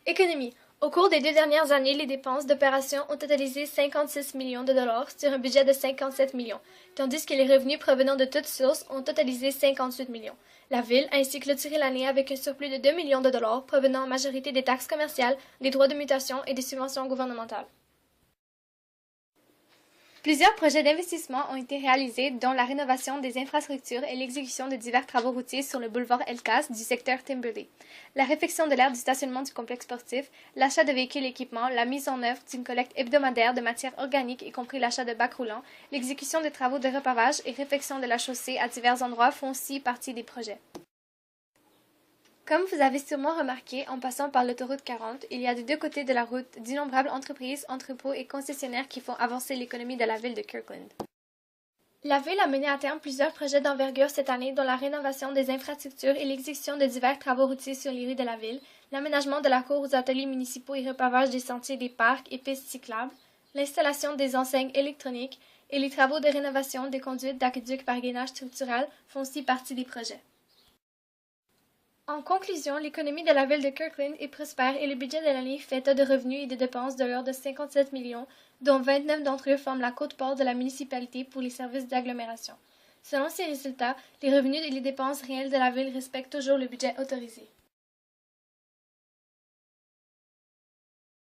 Économie. Au cours des 2 dernières années, les dépenses d'opération ont totalisé 56 millions de dollars sur un budget de 57 millions, tandis que les revenus provenant de toutes sources ont totalisé 58 millions. La Ville a ainsi clôturé l'année avec un surplus de 2 millions de dollars provenant en majorité des taxes commerciales, des droits de mutation et des subventions gouvernementales. Plusieurs projets d'investissement ont été réalisés, dont la rénovation des infrastructures et l'exécution de divers travaux routiers sur le boulevard Elcas du secteur Timberley, la réfection de l'aire du stationnement du complexe sportif, l'achat de véhicules et équipements, la mise en œuvre d'une collecte hebdomadaire de matières organiques, y compris l'achat de bacs roulants, l'exécution de travaux de repavage et réfection de la chaussée à divers endroits font aussi partie des projets. Comme vous avez sûrement remarqué, en passant par l'autoroute 40, il y a des deux côtés de la route d'innombrables entreprises, entrepôts et concessionnaires qui font avancer l'économie de la ville de Kirkland. La ville a mené à terme plusieurs projets d'envergure cette année, dont la rénovation des infrastructures et l'exécution de divers travaux routiers sur les rues de la ville, l'aménagement de la cour aux ateliers municipaux et repavage des sentiers des parcs et pistes cyclables, l'installation des enseignes électroniques et les travaux de rénovation des conduites d'aqueduc par gainage structural font aussi partie des projets. En conclusion, l'économie de la ville de Kirkland est prospère et le budget de l'année fait état de revenus et de dépenses de l'ordre de 57 millions, dont 29 d'entre eux forment la quote-part de la municipalité pour les services d'agglomération. Selon ces résultats, les revenus et les dépenses réelles de la ville respectent toujours le budget autorisé.